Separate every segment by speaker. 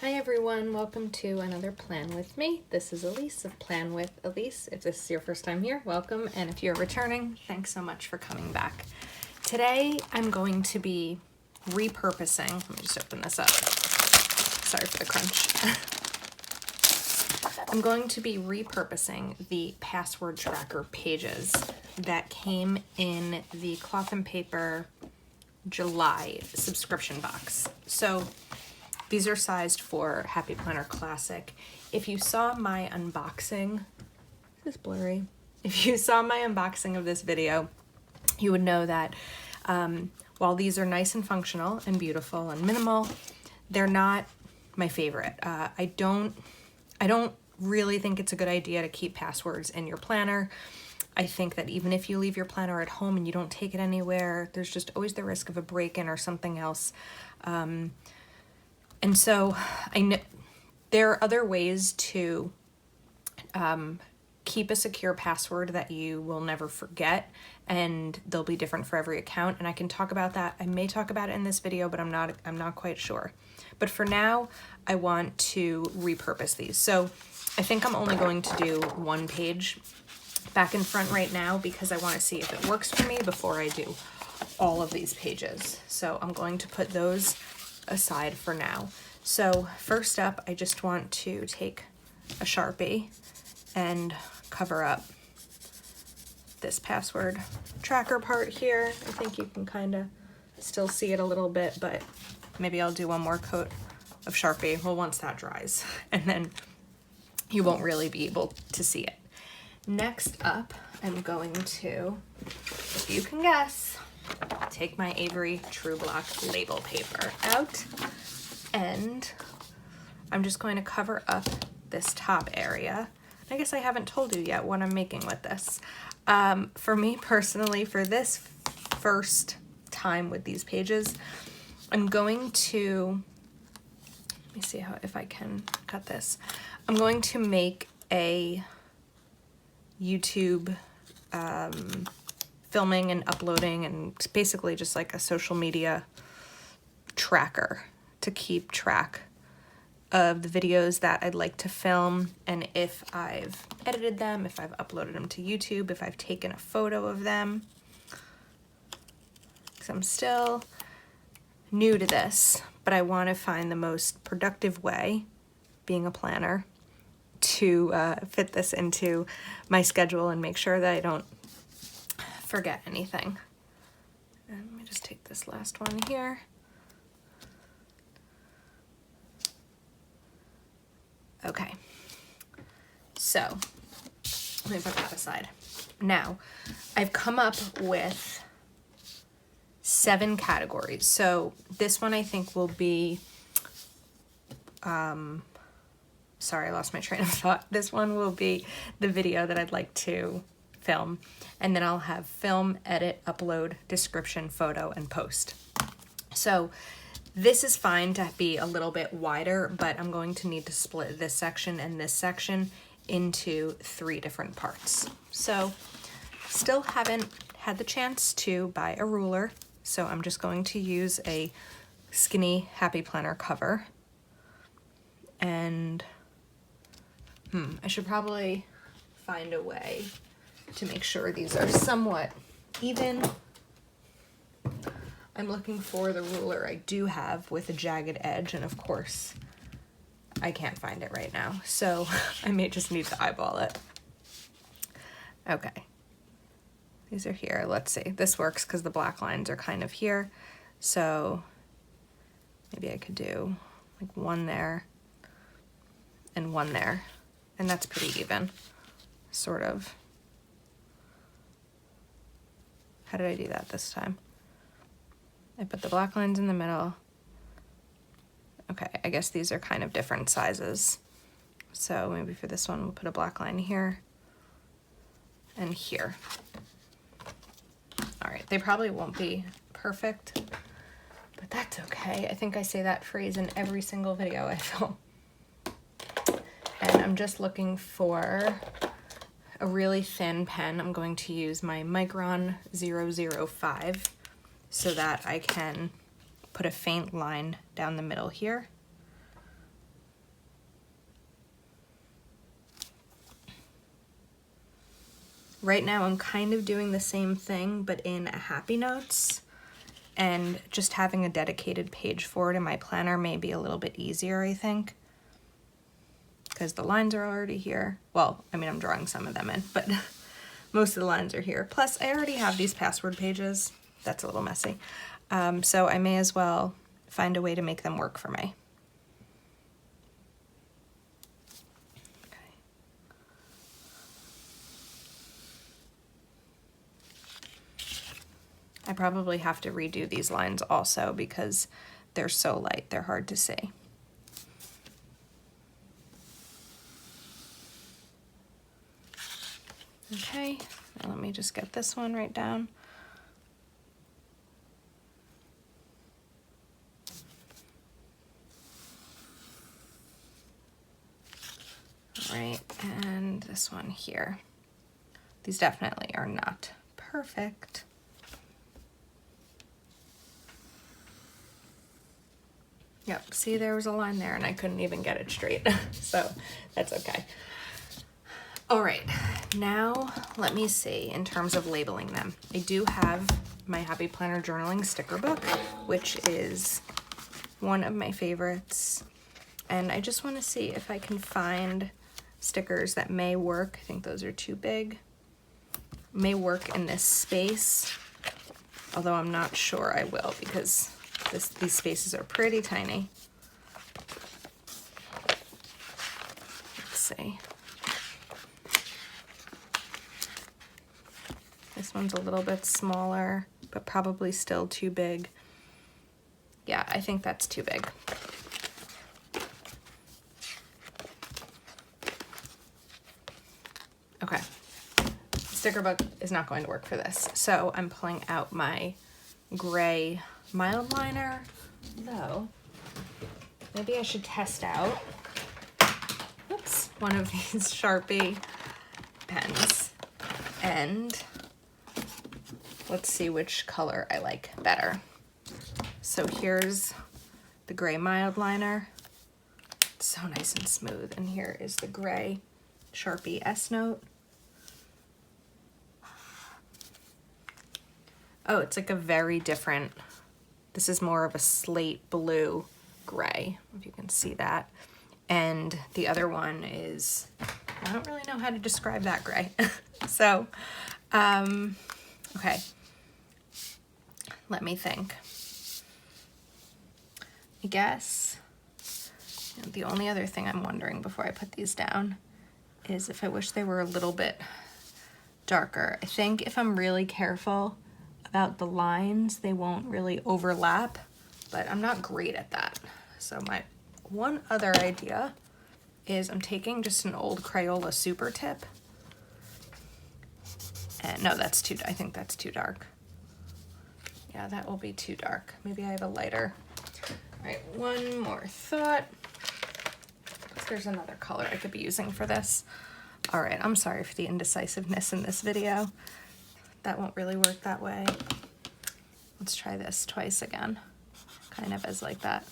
Speaker 1: Hi everyone, welcome to another Plan With Me. This is Elise of Plan With Elise. If this is your first time here, welcome. And if you're returning, thanks so much for coming back. Today I'm going to be repurposing, let me just open this up. Sorry for the crunch. I'm going to be repurposing the password tracker pages that came in the Cloth and Paper July subscription box. So these are sized for Happy Planner Classic. If you saw my unboxing, is this blurry? If you saw my unboxing of this video, you would know that while these are nice and functional and beautiful and minimal, they're not my favorite. I don't really think it's a good idea to keep passwords in your planner. I think that even if you leave your planner at home and you don't take it anywhere, there's just always the risk of a break-in or something else. And so I know there are other ways to keep a secure password that you will never forget, and they'll be different for every account. And I can talk about that. I may talk about it in this video, but I'm not quite sure. But for now, I want to repurpose these. So I think I'm only going to do one page back and front right now because I want to see if it works for me before I do all of these pages. So I'm going to put those aside for now. So first up, I just want to take a Sharpie and cover up this password tracker part here. I think you can kind of still see it a little bit, but maybe I'll do one more coat of Sharpie, well, once that dries, and then you won't really be able to see it. Next up, I'm going to, if you can guess, take my Avery True Block label paper out, and I'm just going to cover up this top area. I guess I haven't told you yet what I'm making with this. For me personally, for this first time with these pages, I'm going to, let me see if I can cut this. I'm going to make a YouTube filming and uploading, and it's basically just like a social media tracker to keep track of the videos that I'd like to film, and if I've edited them, if I've uploaded them to YouTube, if I've taken a photo of them. Because I'm still new to this, but I want to find the most productive way, being a planner, to fit this into my schedule and make sure that I don't forget anything. And let me just take this last one here. Okay, so let me put that aside. Now, I've come up with 7 categories. So this one I think will be, sorry, I lost my train of thought. This one will be the video that I'd like to film. And then I'll have film, edit, upload, description, photo, and post. So this is fine to be a little bit wider, but I'm going to need to split this section and this section into 3 different parts. So still haven't had the chance to buy a ruler, so I'm just going to use a skinny Happy Planner cover. And I should probably find a way to make sure these are somewhat even. I'm looking for the ruler I do have with a jagged edge, and of course I can't find it right now, so I may just need to eyeball it. Okay, these are here. Let's see, this works because the black lines are kind of here, so maybe I could do like one there and one there, and that's pretty even, sort of. How did I do that this time? I put the black lines in the middle. Okay, I guess these are kind of different sizes. So maybe for this one, we'll put a black line here and here. All right, they probably won't be perfect, but that's okay. I think I say that phrase in every single video I film. And I'm just looking for a really thin pen. I'm going to use my Micron 005 so that I can put a faint line down the middle here. Right now I'm kind of doing the same thing, but in a Happy Notes, and just having a dedicated page for it in my planner may be a little bit easier, I think, because the lines are already here. Well, I mean, I'm drawing some of them in, but most of the lines are here. Plus, I already have these password pages. That's a little messy. So I may as well find a way to make them work for me. I probably have to redo these lines also because they're so light, they're hard to see. Okay, now let me just get this one right down. All right, and this one here. These definitely are not perfect. Yep, see, there was a line there and I couldn't even get it straight, so that's okay. All right, now let me see in terms of labeling them. I do have my Happy Planner journaling sticker book, which is one of my favorites. And I just want to see if I can find stickers that may work. I think those are too big. May work in this space, although I'm not sure I will because these spaces are pretty tiny. Let's see. This one's a little bit smaller, but probably still too big. Yeah, I think that's too big. Okay, sticker book is not going to work for this. So I'm pulling out my gray mild liner, though maybe I should test out, oops, one of these Sharpie pens, and let's see which color I like better. So here's the gray mild liner. It's so nice and smooth. And here is the gray Sharpie S-Note. Oh, it's like a very different, this is more of a slate blue gray, if you can see that. And the other one is, I don't really know how to describe that gray. So, okay, let me think. I guess the only other thing I'm wondering before I put these down is if I wish they were a little bit darker. I think if I'm really careful about the lines, they won't really overlap, but I'm not great at that. So my one other idea is I'm taking just an old Crayola Super Tip. And no, that's too, I think that's too dark. Yeah, that will be too dark. Maybe I have a lighter. All right, one more thought. There's another color I could be using for this. All right, I'm sorry for the indecisiveness in this video. That won't really work that way. Let's try this twice again, kind of as like that.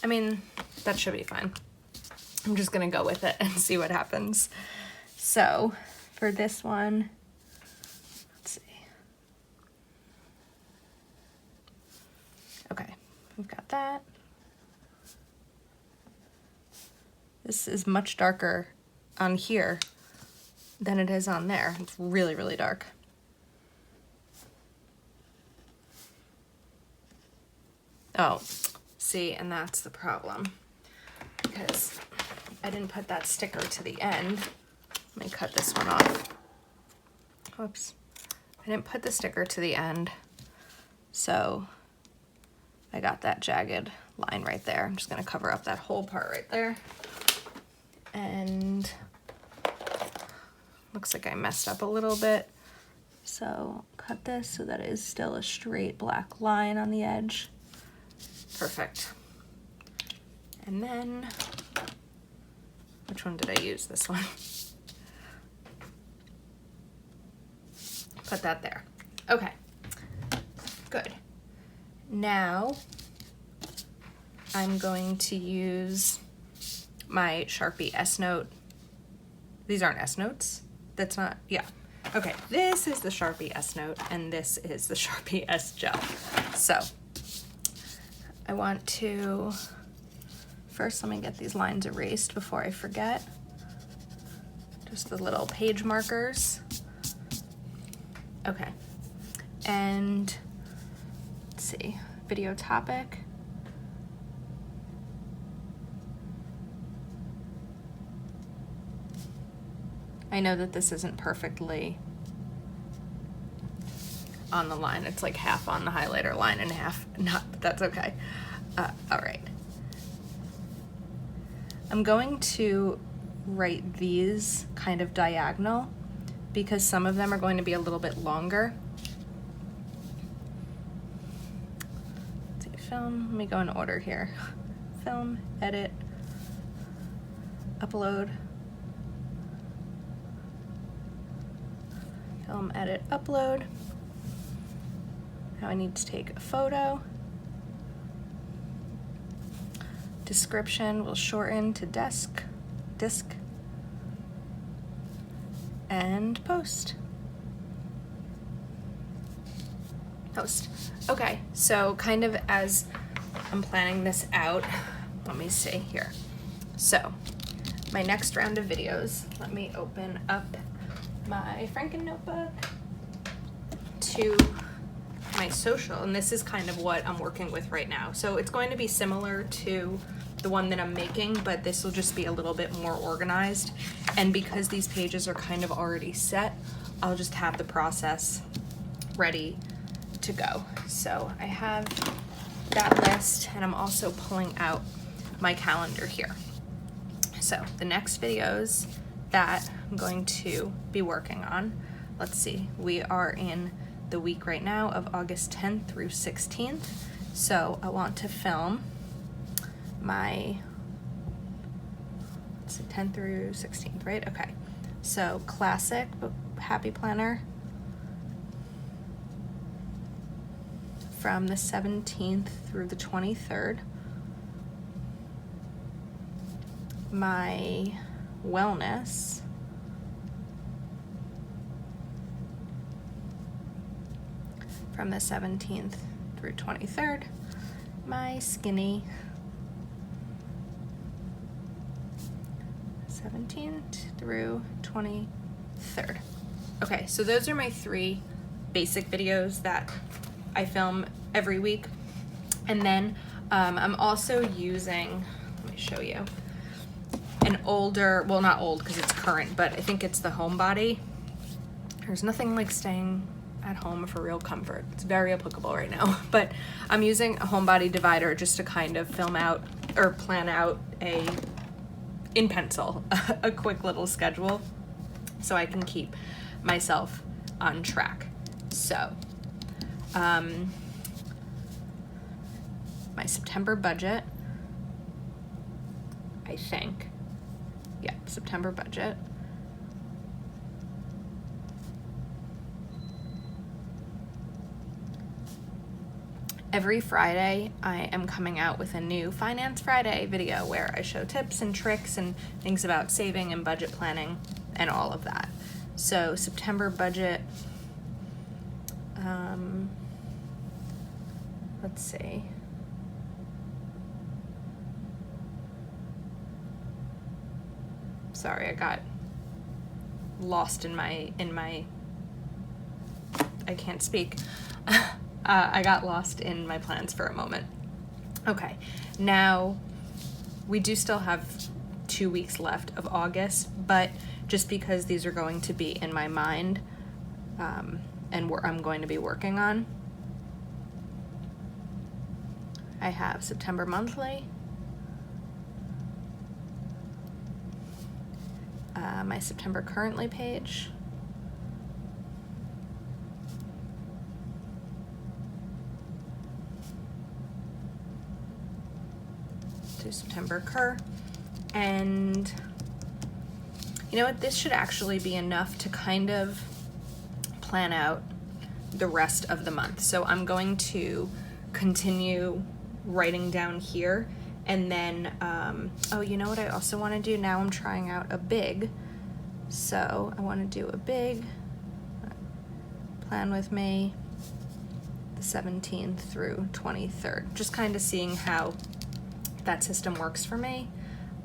Speaker 1: I mean, that should be fine. I'm just gonna go with it and see what happens. So for this one, let's see. Okay, we've got that. This is much darker on here than it is on there. It's really, really dark. Oh, see, and that's the problem because I didn't put that sticker to the end. Let me cut this one off. Oops. I didn't put the sticker to the end, so I got that jagged line right there. I'm just gonna cover up that whole part right there. And looks like I messed up a little bit. So cut this so that it is still a straight black line on the edge. Perfect. And then, which one did I use? This one. Put that there. Okay, good. Now I'm going to use my Sharpie S-Note. These aren't S-Notes. That's not, yeah. Okay, this is the Sharpie S Note and this is the Sharpie S Gel. So I want to, first let me get these lines erased before I forget. Just the little page markers. Okay, and let's see, video topic. I know that this isn't perfectly on the line. It's like half on the highlighter line and half not, but that's okay. All right. I'm going to write these kind of diagonal because some of them are going to be a little bit longer. Let's see, film, let me go in order here. Film, edit, upload. Film, edit, upload. Now I need to take a photo. Description will shorten to disk, and post. Post. Okay, so kind of as I'm planning this out, let me see here. So my next round of videos, let me open up my Franken notebook to my social, and this is kind of what I'm working with right now. So it's going to be similar to the one that I'm making, but this will just be a little bit more organized. And because these pages are kind of already set, I'll just have the process ready to go. So I have that list, and I'm also pulling out my calendar here. So the next videos that I'm going to be working on, let's see, we are in the week right now of August 10th through 16th. So I want to film my, let's see, 10th through 16th, right? Okay. So classic Happy Planner from the 17th through the 23rd. My wellness from the 17th through 23rd. My skinny 17th through 23rd. Okay, so those are my 3 basic videos that I film every week. And then I'm also using, let me show you, an older, well, not old because it's current, but I think it's the Homebody. There's nothing like staying at home for real comfort. It's very applicable right now, but I'm using a Homebody divider just to kind of film out or plan out in pencil, a quick little schedule so I can keep myself on track. So, my September budget, I think, yeah, September budget. Every Friday, I am coming out with a new Finance Friday video where I show tips and tricks and things about saving and budget planning and all of that. So September budget, let's see. Sorry, I got lost in my I can't speak. I got lost in my plans for a moment. Okay, now we do still have 2 weeks left of August, but just because these are going to be in my mind and I'm going to be working on, I have September monthly, my September currently page, to September cur, and you know what, this should actually be enough to kind of plan out the rest of the month. So I'm going to continue writing down here, and then oh, you know what I also want to do now? I'm trying out a big, so I want to do a big plan with me the 17th through 23rd, just kind of seeing how that system works for me.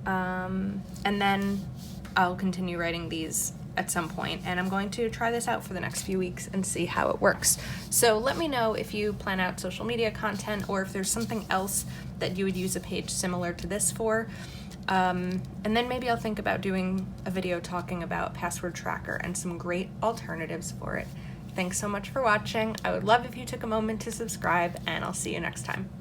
Speaker 1: And then I'll continue writing these at some point, and I'm going to try this out for the next few weeks and see how it works. So let me know if you plan out social media content, or if there's something else that you would use a page similar to this for. And then maybe I'll think about doing a video talking about Password Tracker and some great alternatives for it. Thanks so much for watching. I would love if you took a moment to subscribe, and I'll see you next time.